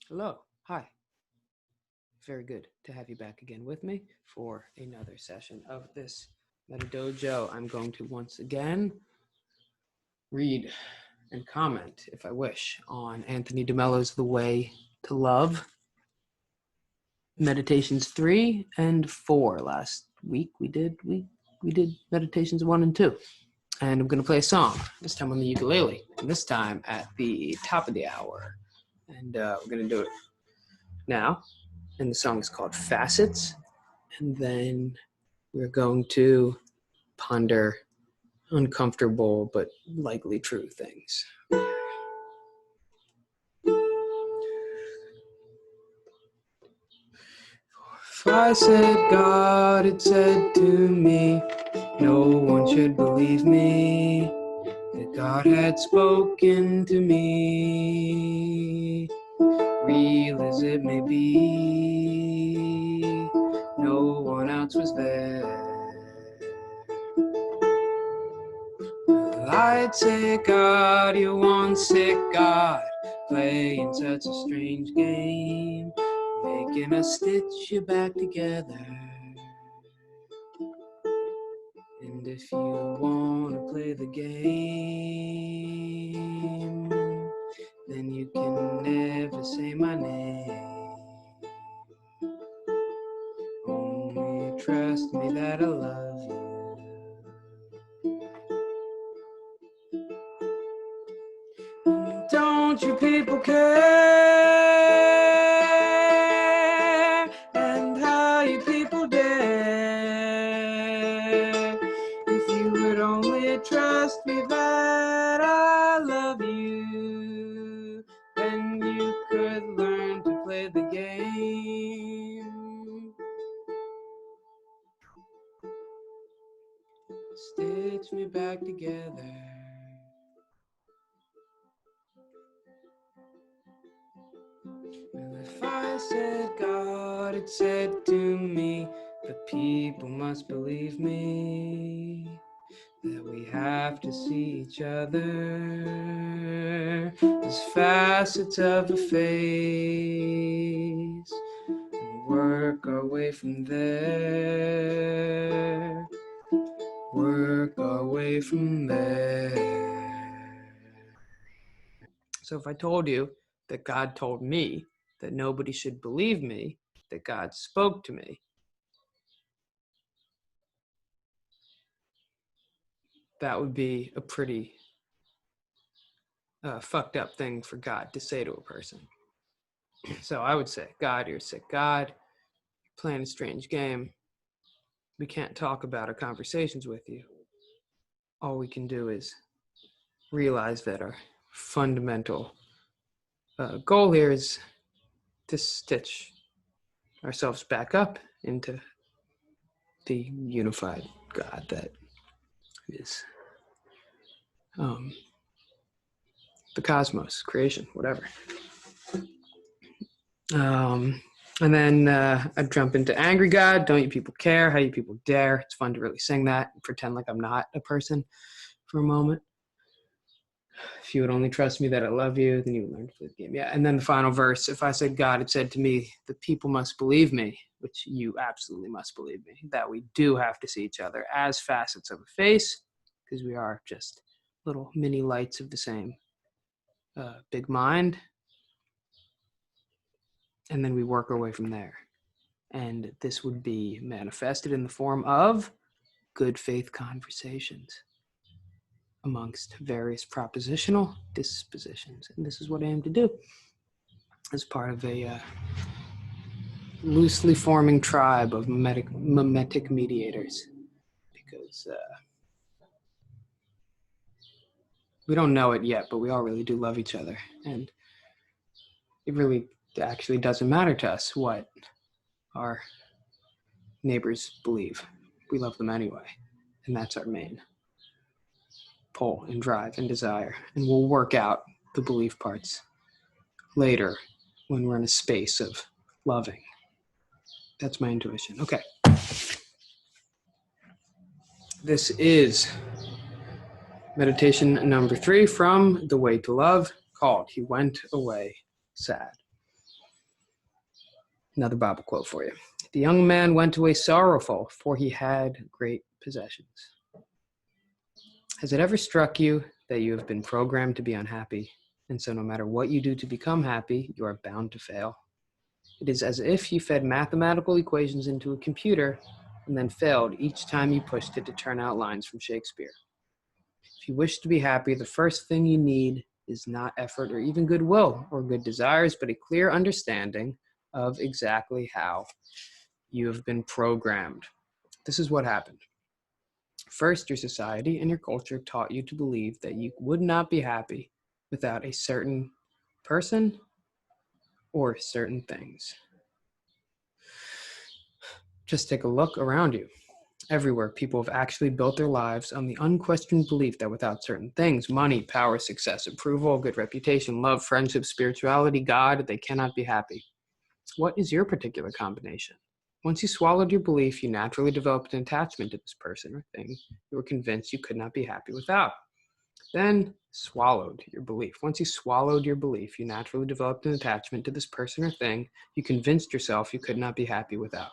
Hello. Hi. Very good to have you back again with me for another session of this Meta Dojo. I'm going to once again read and comment, if I wish, on Anthony DeMello's The Way to Love. Meditations 3 and 4. Last week we did meditations 1 and 2. And I'm going to play a song, this time on the ukulele, and this time at the top of the hour. And we're going to do it now. And the song is called Facets. And then we're going to ponder uncomfortable but likely true things. If I said God had said to me, no one should believe me, that God had spoken to me, real as it may be, no one else was there. Well, I'd say, God, you're one sick God, playing such a strange game, making us stitch you back together. And if you want to play the game, then you can never say my name. Only trust me that I love you. Don't you people care? And how you people dare? If you would only trust me that I love you, then you could learn to play the game. Stitch me back together. Well, if I said God had said to me, the people must believe me, that we have to see each other as facets of a face and work our way from there, work our way from there. So if I told you that God told me that nobody should believe me, that God spoke to me, that would be a pretty fucked up thing for God to say to a person. So I would say, God, you're a sick God, you're playing a strange game, we can't talk about our conversations with you. All we can do is realize that our fundamental goal here is to stitch ourselves back up into the unified God that is the cosmos, creation, whatever. And then I'd jump into Angry God. Don't you people care? How you people dare? It's fun to really sing that and pretend like I'm not a person for a moment. If you would only trust me that I love you, then you would learn to play the game. Yeah. And then the final verse, if I said God had said to me, the people must believe me, which you absolutely must believe me, that we do have to see each other as facets of a face, because we are just little mini lights of the same big mind. And then we work our way from there. And this would be manifested in the form of good faith conversations amongst various propositional dispositions. And this is what I aim to do as part of a loosely forming tribe of mimetic mediators. Because we don't know it yet, but we all really do love each other. And it really actually doesn't matter to us what our neighbors believe. We love them anyway. And that's our main pull and drive and desire. And we'll work out the belief parts later when we're in a space of loving. That's my intuition. Okay. This is meditation number 3 from The Way to Love, called He Went Away Sad. Another Bible quote for you. The young man went away sorrowful, for he had great possessions. Has it ever struck you that you have been programmed to be unhappy, and so no matter what you do to become happy, you are bound to fail? It is as if you fed mathematical equations into a computer and then failed each time you pushed it to turn out lines from Shakespeare. If you wish to be happy, the first thing you need is not effort or even goodwill or good desires, but a clear understanding of exactly how you have been programmed. This is what happened. First, your society and your culture taught you to believe that you would not be happy without a certain person or certain things. Just take a look around you. Everywhere, people have actually built their lives on the unquestioned belief that without certain things, money, power, success, approval, good reputation, love, friendship, spirituality, God, they cannot be happy. What is your particular combination? Once you swallowed your belief, you naturally developed an attachment to this person or thing you were convinced you could not be happy without. Then swallowed your belief. Once you swallowed your belief, you naturally developed an attachment to this person or thing you convinced yourself you could not be happy without.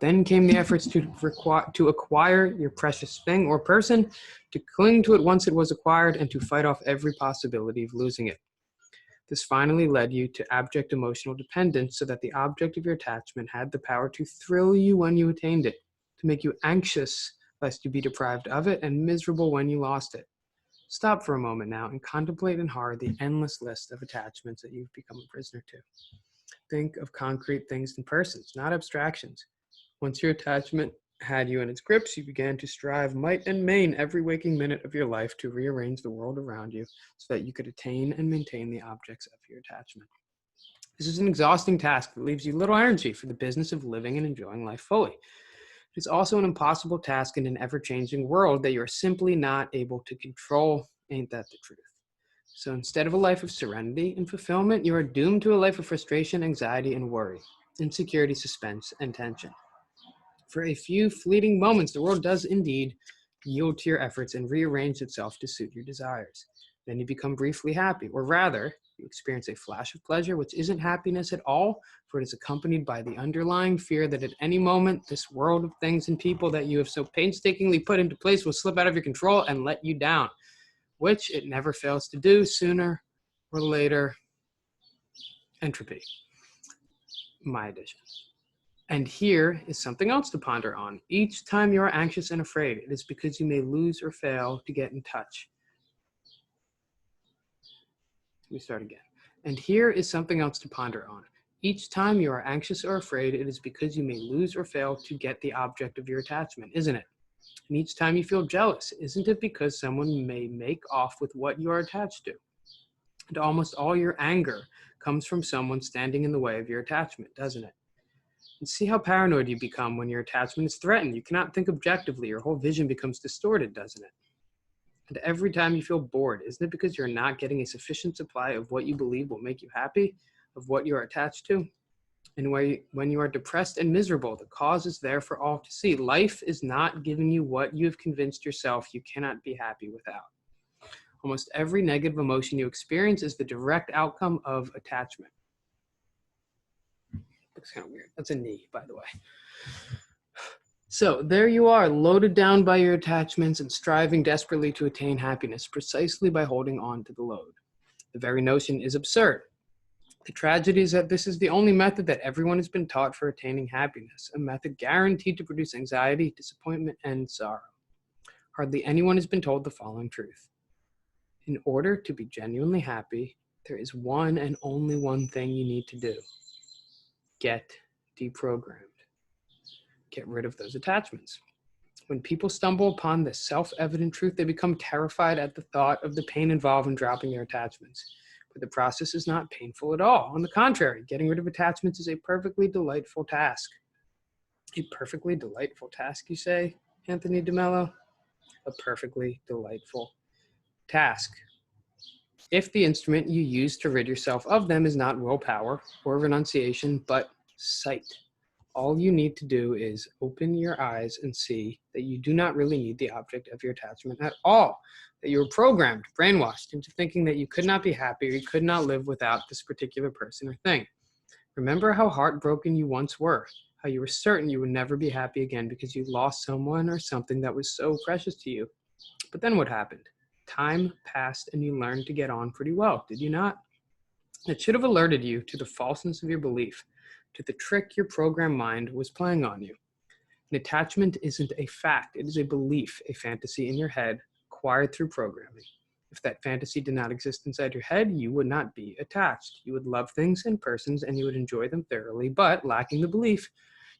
Then came the efforts to acquire your precious thing or person, to cling to it once it was acquired, and to fight off every possibility of losing it. This finally led you to abject emotional dependence, so that the object of your attachment had the power to thrill you when you attained it, to make you anxious lest you be deprived of it, and miserable when you lost it. Stop for a moment now and contemplate in horror the endless list of attachments that you've become a prisoner to. Think of concrete things and persons, not abstractions. Once your attachment had you in its grips, you began to strive might and main every waking minute of your life to rearrange the world around you so that you could attain and maintain the objects of your attachment. This is an exhausting task that leaves you little energy for the business of living and enjoying life fully. It is also an impossible task in an ever-changing world that you are simply not able to control. Ain't that the truth? So instead of a life of serenity and fulfillment, you are doomed to a life of frustration, anxiety, and worry, insecurity, suspense, and tension. For a few fleeting moments, the world does indeed yield to your efforts and rearrange itself to suit your desires. Then you become briefly happy, or rather, you experience a flash of pleasure, which isn't happiness at all, for it is accompanied by the underlying fear that at any moment, this world of things and people that you have so painstakingly put into place will slip out of your control and let you down, which it never fails to do sooner or later. Entropy. My edition. And here is something else to ponder on. Each time you are anxious and afraid, it is because you may lose or fail to get in touch. Let me start again. And here is something else to ponder on. Each time you are anxious or afraid, it is because you may lose or fail to get the object of your attachment, isn't it? And each time you feel jealous, isn't it because someone may make off with what you are attached to? And almost all your anger comes from someone standing in the way of your attachment, doesn't it? And see how paranoid you become when your attachment is threatened. You cannot think objectively. Your whole vision becomes distorted, doesn't it? And every time you feel bored, isn't it because you're not getting a sufficient supply of what you believe will make you happy, of what you are attached to? And when you are depressed and miserable, the cause is there for all to see. Life is not giving you what you have convinced yourself you cannot be happy without. Almost every negative emotion you experience is the direct outcome of attachment. Looks kind of weird. That's a knee, by the way. So there you are, loaded down by your attachments and striving desperately to attain happiness precisely by holding on to the load. The very notion is absurd. The tragedy is that this is the only method that everyone has been taught for attaining happiness, a method guaranteed to produce anxiety, disappointment, and sorrow. Hardly anyone has been told the following truth. In order to be genuinely happy, there is one and only one thing you need to do. Get deprogrammed. Get rid of those attachments. When people stumble upon this self-evident truth, they become terrified at the thought of the pain involved in dropping their attachments. But the process is not painful at all. On the contrary, getting rid of attachments is a perfectly delightful task. A perfectly delightful task, you say, Anthony DeMello? A perfectly delightful task. If the instrument you use to rid yourself of them is not willpower or renunciation, but sight. All you need to do is open your eyes and see that you do not really need the object of your attachment at all, that you were programmed, brainwashed into thinking that you could not be happy or you could not live without this particular person or thing. Remember how heartbroken you once were, how you were certain you would never be happy again because you lost someone or something that was so precious to you. But then what happened? Time passed and you learned to get on pretty well, did you not? It should have alerted you to the falseness of your belief, to the trick your programmed mind was playing on you. An attachment isn't a fact, it is a belief, a fantasy in your head acquired through programming. If that fantasy did not exist inside your head, you would not be attached. You would love things and persons and you would enjoy them thoroughly, but lacking the belief,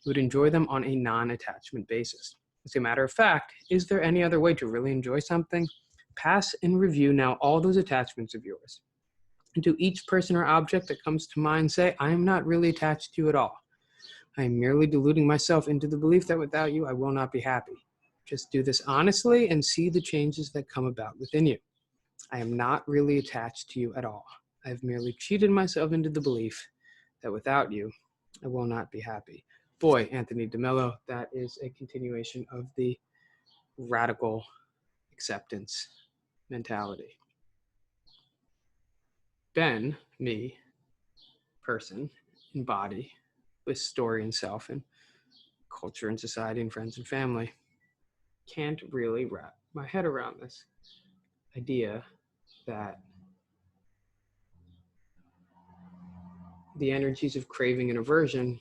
you would enjoy them on a non-attachment basis. As a matter of fact, is there any other way to really enjoy something? Pass and review now all those attachments of yours. And to each person or object that comes to mind, say, I am not really attached to you at all. I am merely deluding myself into the belief that without you, I will not be happy. Just do this honestly and see the changes that come about within you. I am not really attached to you at all. I have merely cheated myself into the belief that without you, I will not be happy. Boy, Anthony DeMello, that is a continuation of the radical acceptance mentality. Ben, me, person, in body, with story and self and culture and society and friends and family, can't really wrap my head around this idea that the energies of craving and aversion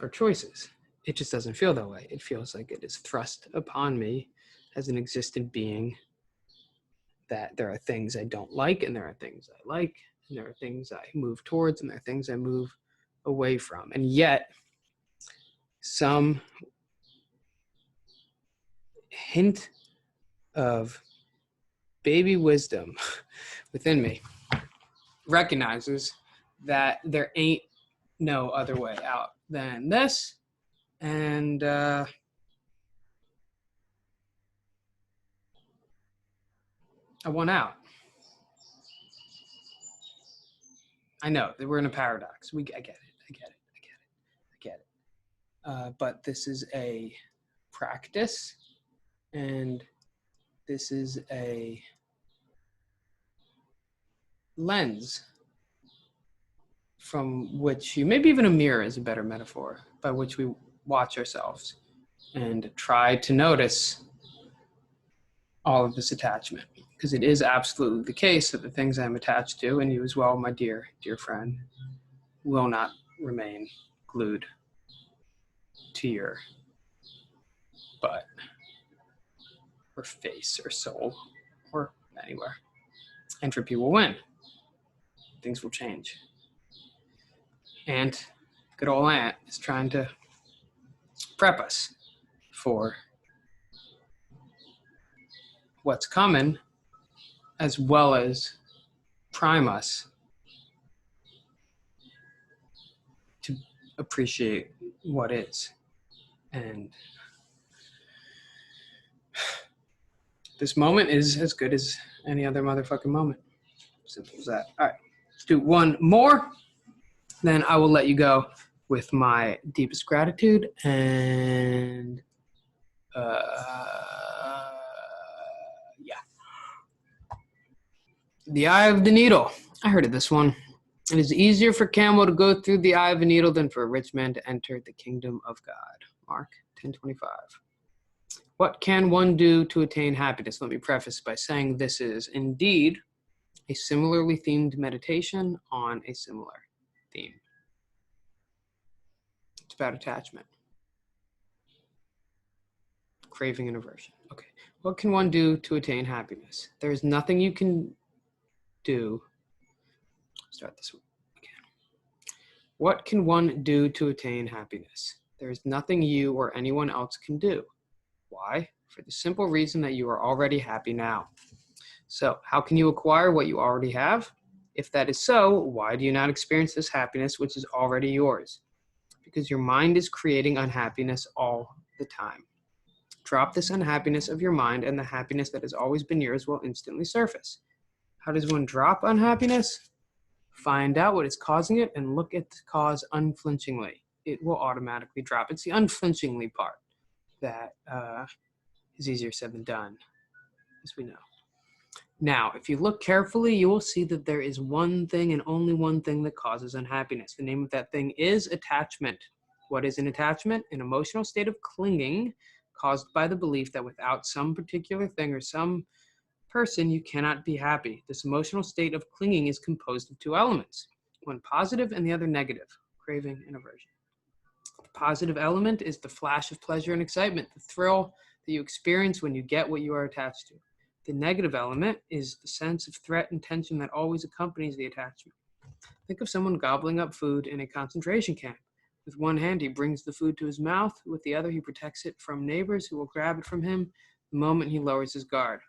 are choices. It just doesn't feel that way. It feels like it is thrust upon me as an existent being that there are things I don't like and there are things I like and there are things I move towards and there are things I move away from. And yet, some hint of baby wisdom within me recognizes that there ain't no other way out than this. And I want out. I know that we're in a paradox. I get it. But this is a practice, and this is a lens from which you, maybe even a mirror is a better metaphor, by which we watch ourselves and try to notice all of this attachment. Because it is absolutely the case that the things I'm attached to, and you as well, my dear friend, will not remain glued to your butt or face or soul or anywhere. Entropy will win. Things will change. And good old Aunt is trying to prep us for what's coming, as well as prime us to appreciate what is. And this moment is as good as any other motherfucking moment. Simple as that. All right, let's do one more. Then I will let you go with my deepest gratitude and yeah. The eye of the needle. I heard of this one. It is easier for a camel to go through the eye of a needle than for a rich man to enter the kingdom of God. Mark 10:25. What can one do to attain happiness? Let me preface by saying this is indeed a similarly themed meditation on a similar theme. It's about attachment, craving, and aversion. Okay. What can one do to attain happiness? There is nothing you can do. Start this one again. What can one do to attain happiness? There is nothing you or anyone else can do. Why? For the simple reason that you are already happy now. So, how can you acquire what you already have? If that is so, why do you not experience this happiness which is already yours? Because your mind is creating unhappiness all the time. Drop this unhappiness of your mind and the happiness that has always been yours will instantly surface. How does one drop unhappiness? Find out what is causing it and look at the cause unflinchingly. It will automatically drop. It's the unflinchingly part that is easier said than done, as we know. Now, if you look carefully, you will see that there is one thing and only one thing that causes unhappiness. The name of that thing is attachment. What is an attachment? An emotional state of clinging caused by the belief that without some particular thing or some person, you cannot be happy. This emotional state of clinging is composed of two elements, one positive and the other negative, craving and aversion. The positive element is the flash of pleasure and excitement, the thrill that you experience when you get what you are attached to. The negative element is the sense of threat and tension that always accompanies the attachment. Think of someone gobbling up food in a concentration camp. With one hand, he brings the food to his mouth. With the other, he protects it from neighbors who will grab it from him the moment he lowers his guard.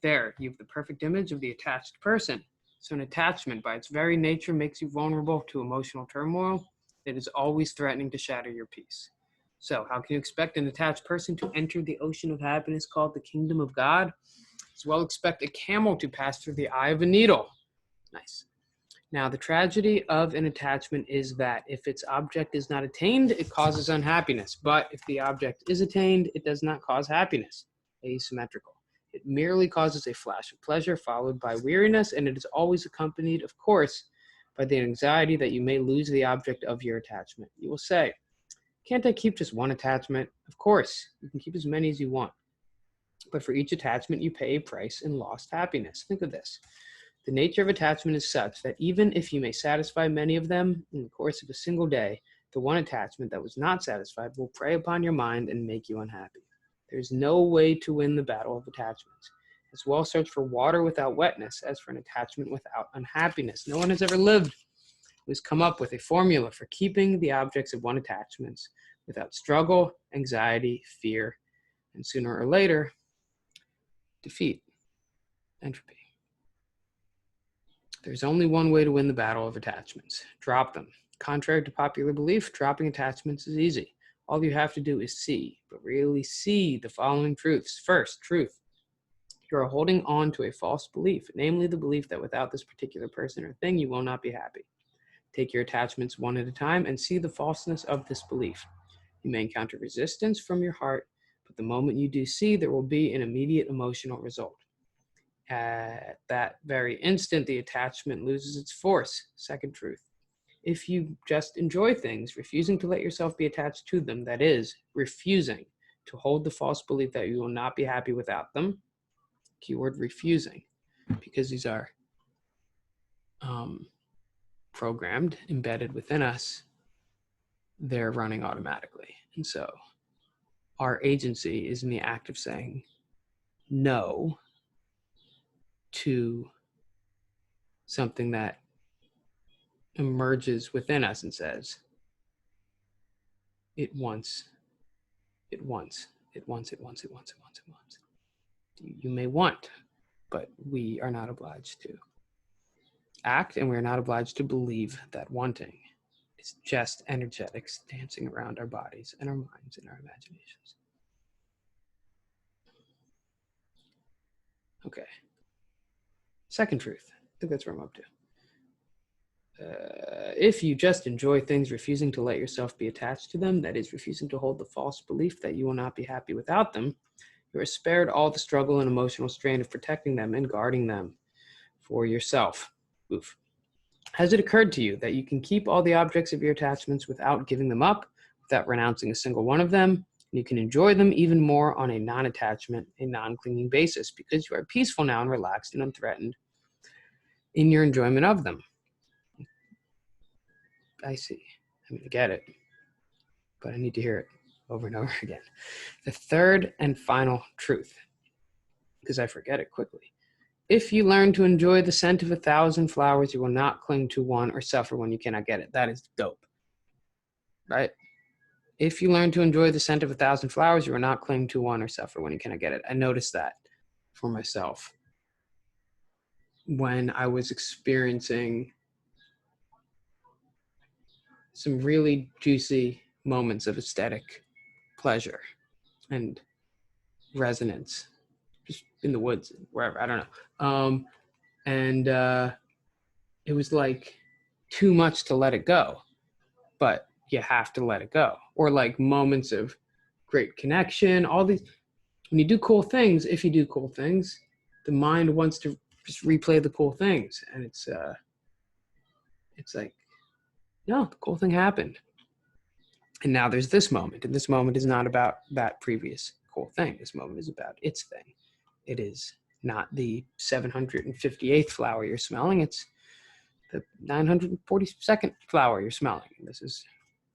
There, you have the perfect image of the attached person. So an attachment, by its very nature, makes you vulnerable to emotional turmoil that is always threatening to shatter your peace. So how can you expect an attached person to enter the ocean of happiness called the kingdom of God? As well expect a camel to pass through the eye of a needle. Nice. Now, the tragedy of an attachment is that if its object is not attained, it causes unhappiness. But if the object is attained, it does not cause happiness. Asymmetrical. It merely causes a flash of pleasure followed by weariness, and it is always accompanied, of course, by the anxiety that you may lose the object of your attachment. You will say, can't I keep just one attachment? Of course, you can keep as many as you want. But for each attachment, you pay a price in lost happiness. Think of this. The nature of attachment is such that even if you may satisfy many of them in the course of a single day, the one attachment that was not satisfied will prey upon your mind and make you unhappy. There is no way to win the battle of attachments. As well search for water without wetness as for an attachment without unhappiness. No one has ever lived who has come up with a formula for keeping the objects of one attachments without struggle, anxiety, fear, and sooner or later, defeat, entropy. There's only one way to win the battle of attachments. Drop them. Contrary to popular belief, dropping attachments is easy. All you have to do is see, but really see the following truths. First, truth. You are holding on to a false belief, namely the belief that without this particular person or thing, you will not be happy. Take your attachments one at a time and see the falseness of this belief. You may encounter resistance from your heart, but the moment you do see, there will be an immediate emotional result. At that very instant, the attachment loses its force. Second truth. If you just enjoy things, refusing to let yourself be attached to them, that is, refusing to hold the false belief that you will not be happy without them, keyword refusing, because these are programmed, embedded within us, they're running automatically. And so our agency is in the act of saying no to something that emerges within us and says, it wants. You may want, but we are not obliged to act, and we're not obliged to believe that wanting is just energetics dancing around our bodies and our minds and our imaginations. Okay. Second truth. I think that's where I'm up to. If you just enjoy things, refusing to let yourself be attached to them, that is, refusing to hold the false belief that you will not be happy without them, you are spared all the struggle and emotional strain of protecting them and guarding them for yourself. Oof. Has it occurred to you that you can keep all the objects of your attachments without giving them up, without renouncing a single one of them, and you can enjoy them even more on a non-attachment, a non-clinging basis, because you are peaceful now and relaxed and unthreatened in your enjoyment of them? I see. I get it, but I need to hear it over and over again. The third and final truth, because I forget it quickly. If you learn to enjoy the scent of 1,000 flowers, you will not cling to one or suffer when you cannot get it. That is dope, right? If you learn to enjoy the scent of 1,000 flowers, you will not cling to one or suffer when you cannot get it. I noticed that for myself when I was experiencing some really juicy moments of aesthetic pleasure and resonance, just in the woods, wherever, I don't know. And it was like too much to let it go, but you have to let it go. Or like moments of great connection, all these, when you do cool things, if you do cool things, the mind wants to just replay the cool things, and it's like, no, the cool thing happened, and now there's this moment, and this moment is not about that previous cool thing. This moment is about its thing. It is not the 758th flower you're smelling. It's the 942nd flower you're smelling. This is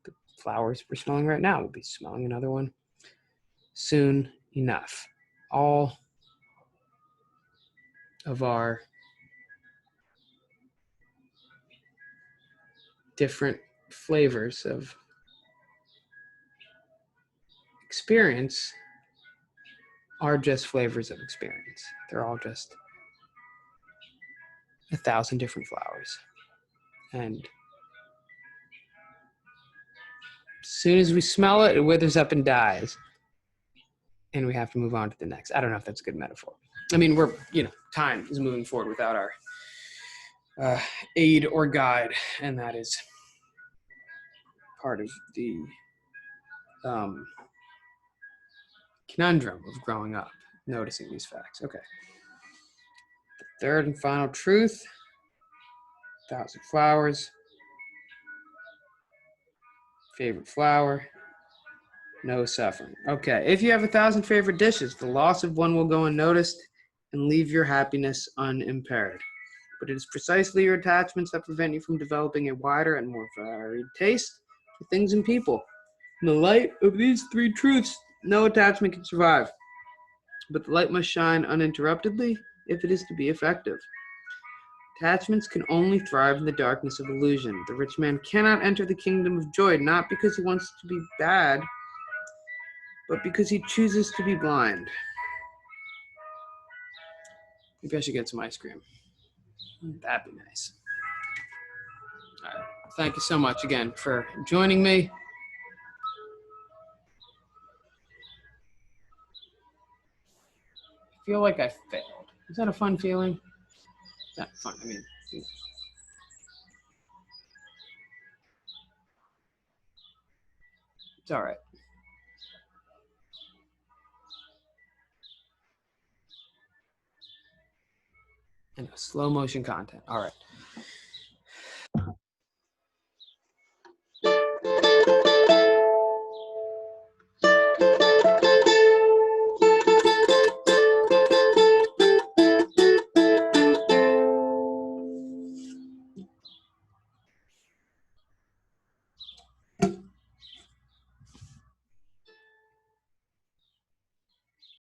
the flowers we're smelling right now. We'll be smelling another one soon enough. All of our different flavors of experience are just flavors of experience. They're all just 1,000 different flowers. And as soon as we smell it, it withers up and dies. And we have to move on to the next. I don't know if that's a good metaphor. I mean, time is moving forward without our aid or guide. And that is part of the conundrum of growing up, noticing these facts. Okay. The third and final truth, 1,000 flowers. Favorite flower, no suffering. Okay, if you have 1,000 favorite dishes, the loss of one will go unnoticed and leave your happiness unimpaired. But it is precisely your attachments that prevent you from developing a wider and more varied taste for things and people. In the light of these three truths, no attachment can survive. But the light must shine uninterruptedly if it is to be effective. Attachments can only thrive in the darkness of illusion. The rich man cannot enter the kingdom of joy, not because he wants to be bad, but because he chooses to be blind. Maybe I should get some ice cream. That'd be nice. All right. Thank you so much again for joining me. I feel like I failed. Is that a fun feeling? It's not fun. I mean, it's all right. And slow motion content. All right.